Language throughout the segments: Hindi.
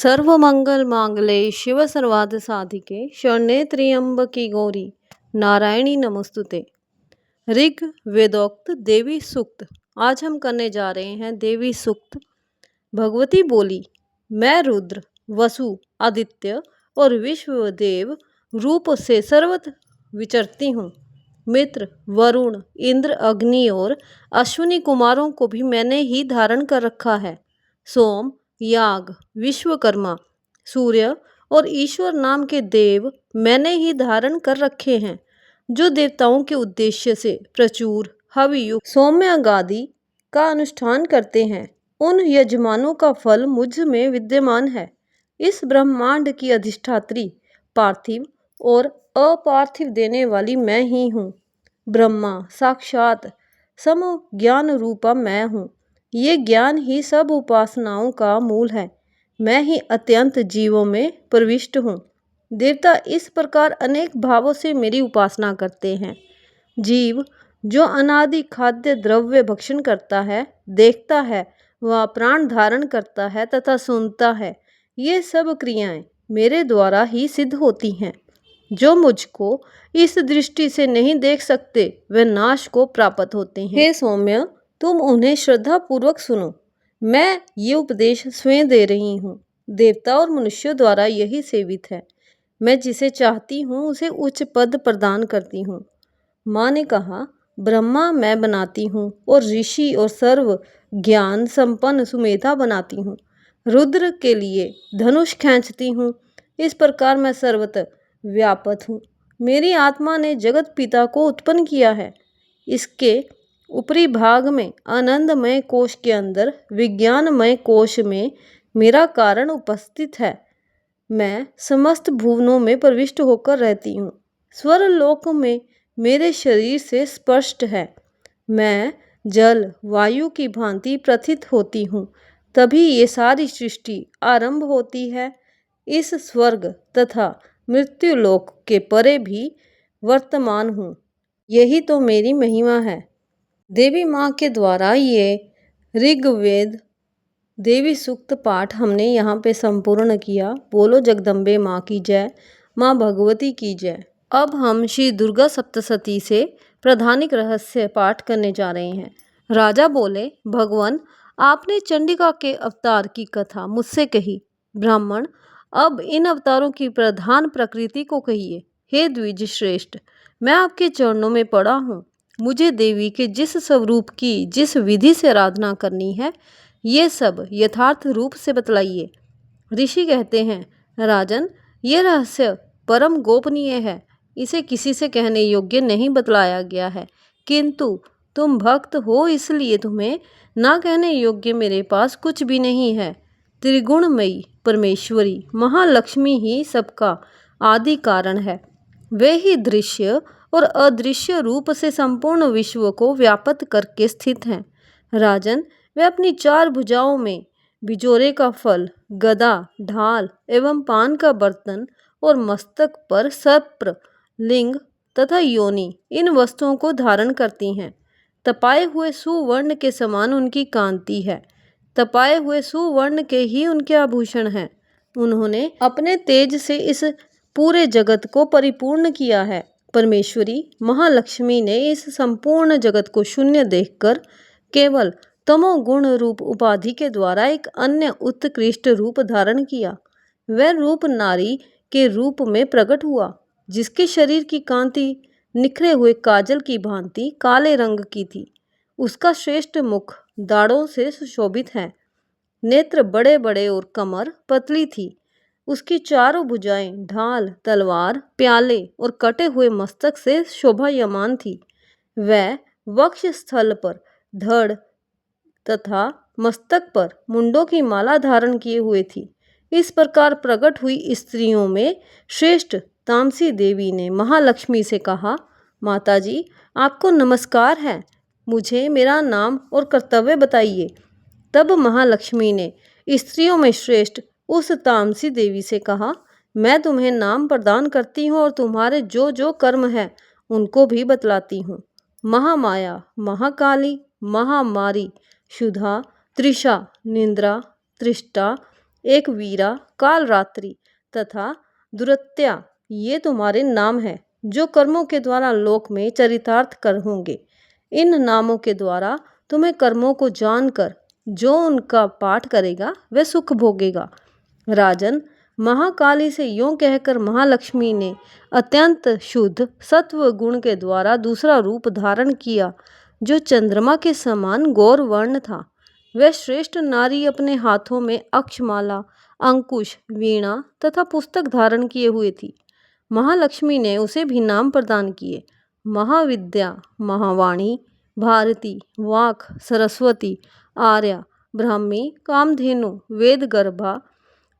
सर्वमंगल मांगल्ये शिव सर्वार्थ साधिके शरण्ये त्र्यंबके गौरी नारायणी नमोस्तुते। ऋग वेदोक्त देवी सूक्त। आज हम करने जा रहे हैं देवी सूक्त। भगवती बोली, मैं रुद्र, वसु, आदित्य और विश्वदेव रूप से सर्वत्र विचरती हूँ। मित्र, वरुण, इंद्र, अग्नि और अश्विनी कुमारों को भी मैंने ही धारण कर रखा है। सोम, याग, विश्वकर्मा, सूर्य और ईश्वर नाम के देव मैंने ही धारण कर रखे हैं, जो देवताओं के उद्देश्य से प्रचुर हवियुक्त सौम्य आदि का अनुष्ठान करते हैं। उन यजमानों का फल मुझ में विद्यमान है। इस ब्रह्मांड की अधिष्ठात्री, पार्थिव और अपार्थिव देने वाली मैं ही हूँ। ब्रह्मा साक्षात सम ज्ञान रूपा मैं हूँ। ये ज्ञान ही सब उपासनाओं का मूल है। मैं ही अत्यंत जीवों में प्रविष्ट हूँ। देवता इस प्रकार अनेक भावों से मेरी उपासना करते हैं। जीव जो अनादि खाद्य द्रव्य भक्षण करता है, देखता है, वह प्राण धारण करता है तथा सुनता है, ये सब क्रियाएं मेरे द्वारा ही सिद्ध होती हैं। जो मुझको इस दृष्टि से नहीं देख सकते, वे नाश को प्राप्त होते हैं। हे सौम्य, तुम उन्हें श्रद्धा पूर्वक सुनो। मैं ये उपदेश स्वयं दे रही हूँ। देवता और मनुष्यों द्वारा यही सेवित है। मैं जिसे चाहती हूँ उसे उच्च पद प्रदान करती हूँ। माँ ने कहा, ब्रह्मा मैं बनाती हूँ और ऋषि और सर्व ज्ञान संपन्न सुमेधा बनाती हूँ। रुद्र के लिए धनुष खींचती हूँ। इस प्रकार मैं सर्वत्र व्यापक हूँ। मेरी आत्मा ने जगत पिता को उत्पन्न किया है। इसके ऊपरी भाग में आनंदमय कोश के अंदर विज्ञानमय कोश में मेरा कारण उपस्थित है। मैं समस्त भुवनों में प्रविष्ट होकर रहती हूँ। स्वर लोक में मेरे शरीर से स्पष्ट है। मैं जल वायु की भांति प्रथित होती हूँ, तभी ये सारी सृष्टि आरंभ होती है। इस स्वर्ग तथा मृत्यु लोक के परे भी वर्तमान हूँ। यही तो मेरी महिमा है। देवी माँ के द्वारा ये ऋग्वेद देवी सूक्त पाठ हमने यहाँ पे संपूर्ण किया। बोलो जगदम्बे माँ की जय, माँ भगवती की जय। अब हम श्री दुर्गा सप्तशती से प्रधानिक रहस्य पाठ करने जा रहे हैं। राजा बोले, भगवान आपने चंडिका के अवतार की कथा मुझसे कही। ब्राह्मण, अब इन अवतारों की प्रधान प्रकृति को कहिए। हे द्विज श्रेष्ठ, मैं आपके चरणों में पड़ा हूँ। मुझे देवी के जिस स्वरूप की जिस विधि से आराधना करनी है, ये सब यथार्थ रूप से बतलाइए। ऋषि कहते हैं, राजन, ये रहस्य परम गोपनीय है। इसे किसी से कहने योग्य नहीं बतलाया गया है, किंतु तुम भक्त हो इसलिए तुम्हें ना कहने योग्य मेरे पास कुछ भी नहीं है। त्रिगुणमयी परमेश्वरी महालक्ष्मी ही सबका आदि कारण है। वे ही दृश्य और अदृश्य रूप से संपूर्ण विश्व को व्याप्त करके स्थित हैं। राजन, वे अपनी चार भुजाओं में बिजोरे का फल, गदा, ढाल एवं पान का बर्तन और मस्तक पर सर्प, लिंग तथा योनि इन वस्तुओं को धारण करती हैं। तपाए हुए सुवर्ण के समान उनकी कांति है। तपाए हुए सुवर्ण के ही उनके आभूषण हैं। उन्होंने अपने तेज से इस पूरे जगत को परिपूर्ण किया है। परमेश्वरी महालक्ष्मी ने इस संपूर्ण जगत को शून्य देखकर केवल तमोगुण रूप उपाधि के द्वारा एक अन्य उत्कृष्ट रूप धारण किया। वह रूप नारी के रूप में प्रकट हुआ, जिसके शरीर की कांति निखरे हुए काजल की भांति काले रंग की थी। उसका श्रेष्ठ मुख दाढ़ों से सुशोभित है। नेत्र बड़े बड़े और कमर पतली थी। उसकी चारों भुजाएं ढाल, तलवार, प्याले और कटे हुए मस्तक से शोभायमान थी। वह वक्ष स्थल पर धड़ तथा मस्तक पर मुंडों की माला धारण किए हुए थी। इस प्रकार प्रकट हुई स्त्रियों में श्रेष्ठ तामसी देवी ने महालक्ष्मी से कहा, माताजी, आपको नमस्कार है। मुझे मेरा नाम और कर्तव्य बताइए। तब महालक्ष्मी ने स्त्रियों में श्रेष्ठ उस तामसी देवी से कहा, मैं तुम्हें नाम प्रदान करती हूँ और तुम्हारे जो जो कर्म है उनको भी बतलाती हूँ। महामाया, महाकाली, महामारी, शुद्धा, त्रिषा, निंद्रा, त्रिष्टा, एक वीरा, कालरात्रि तथा दुरत्या ये तुम्हारे नाम हैं जो कर्मों के द्वारा लोक में चरितार्थ कर होंगे। इन नामों के द्वारा तुम्हें कर्मों को जानकर जो उनका पाठ करेगा वह सुख भोगेगा। राजन, महाकाली से यूं कहकर महालक्ष्मी ने अत्यंत शुद्ध सत्व गुण के द्वारा दूसरा रूप धारण किया जो चंद्रमा के समान गौर वर्ण था। वह श्रेष्ठ नारी अपने हाथों में अक्षमाला, अंकुश, वीणा तथा पुस्तक धारण किए हुए थी। महालक्ष्मी ने उसे भी नाम प्रदान किए, महाविद्या, महावाणी, भारती, वाक, सरस्वती, आर्या, ब्राह्मी, कामधेनु, वेदगर्भा,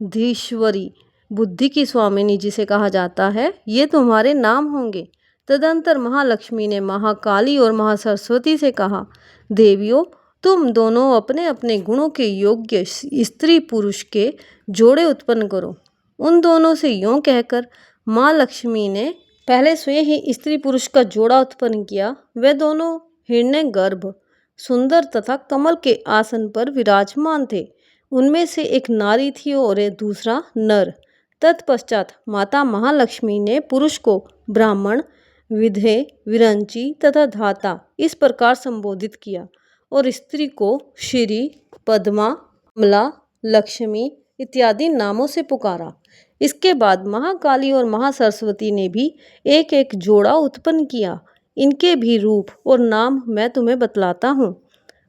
धीश्वरी, बुद्धि की स्वामिनी जिसे कहा जाता है, ये तुम्हारे नाम होंगे। तदंतर महालक्ष्मी ने महाकाली और महासरस्वती से कहा, देवियों, तुम दोनों अपने अपने गुणों के योग्य स्त्री पुरुष के जोड़े उत्पन्न करो। उन दोनों से यूं कहकर माँ लक्ष्मी ने पहले स्वयं ही स्त्री पुरुष का जोड़ा उत्पन्न किया। वे दोनों हिरण्यगर्भ, सुंदर तथा कमल के आसन पर विराजमान थे। उनमें से एक नारी थी और दूसरा नर। तत्पश्चात माता महालक्ष्मी ने पुरुष को ब्राह्मण, विधे, विरंची तथा धाता इस प्रकार संबोधित किया और स्त्री को श्री, पद्मा, कमला, लक्ष्मी इत्यादि नामों से पुकारा। इसके बाद महाकाली और महासरस्वती ने भी एक एक जोड़ा उत्पन्न किया। इनके भी रूप और नाम मैं तुम्हें बतलाता हूँ।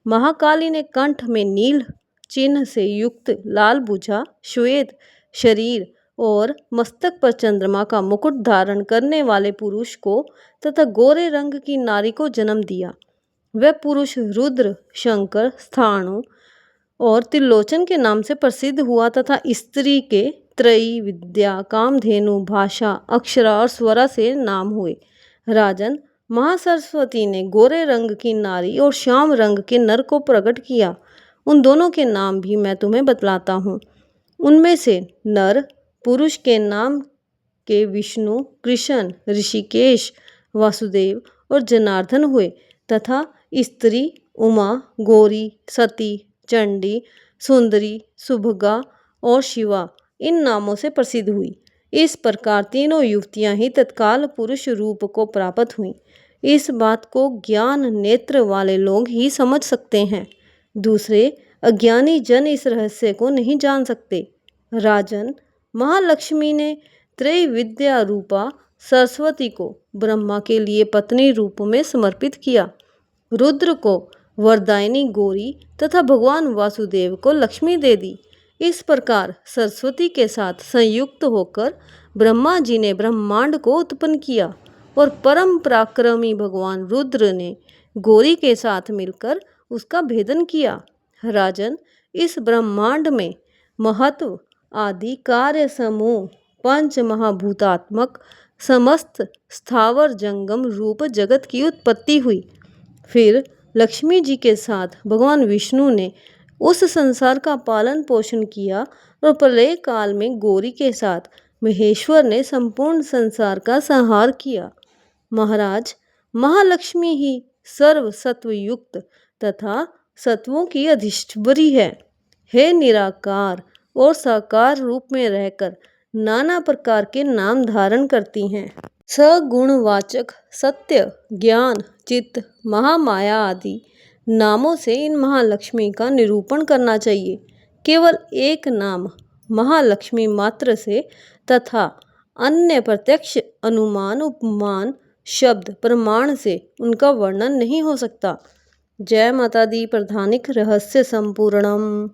महाकाली ने कंठ में नील चिन्ह से युक्त लाल भुजा, श्वेत शरीर और मस्तक पर चंद्रमा का मुकुट धारण करने वाले पुरुष को तथा गोरे रंग की नारी को जन्म दिया। वह पुरुष रुद्र, शंकर, स्थाणु और त्रिलोचन के नाम से प्रसिद्ध हुआ तथा स्त्री के त्रयी, विद्या, कामधेनु, भाषा, अक्षरा और स्वरा से नाम हुए। राजन, महासरस्वती ने गोरे रंग की नारी और श्याम रंग के नर को प्रकट किया। उन दोनों के नाम भी मैं तुम्हें बतलाता हूँ। उनमें से नर पुरुष के नाम के विष्णु, कृष्ण, ऋषिकेश, वासुदेव और जनार्दन हुए तथा स्त्री उमा, गौरी, सती, चंडी, सुंदरी, सुभगा और शिवा इन नामों से प्रसिद्ध हुई। इस प्रकार तीनों युवतियां ही तत्काल पुरुष रूप को प्राप्त हुईं। इस बात को ज्ञान नेत्र वाले लोग ही समझ सकते हैं, दूसरे अज्ञानी जन इस रहस्य को नहीं जान सकते। राजन, महालक्ष्मी ने त्रैविद्या रूपा सरस्वती को ब्रह्मा के लिए पत्नी रूप में समर्पित किया, रुद्र को वरदायिनी गौरी तथा भगवान वासुदेव को लक्ष्मी दे दी। इस प्रकार सरस्वती के साथ संयुक्त होकर ब्रह्मा जी ने ब्रह्मांड को उत्पन्न किया और परम पराक्रमी भगवान रुद्र ने गौरी के साथ मिलकर उसका भेदन किया। राजन, इस ब्रह्मांड में महत्व आदि कार्य समूह पंच महाभूतात्मक समस्त स्थावर जंगम रूप जगत की उत्पत्ति हुई। फिर लक्ष्मी जी के साथ भगवान विष्णु ने उस संसार का पालन पोषण किया और प्रलय काल में गौरी के साथ महेश्वर ने संपूर्ण संसार का संहार किया। महाराज, महालक्ष्मी ही सर्व सत्व युक्त तथा सत्वों की अधिष्ठिवरी है। हे निराकार और साकार रूप में रहकर नाना प्रकार के नाम धारण करती हैं। सगुणवाचक सत्य, ज्ञान, चित्त, महामाया आदि नामों से इन महालक्ष्मी का निरूपण करना चाहिए। केवल एक नाम महालक्ष्मी मात्र से तथा अन्य प्रत्यक्ष अनुमान, उपमान, शब्द, प्रमाण से उनका वर्णन नहीं हो सकता। जय माता दी। प्रधानिक रहस्य संपूर्णम।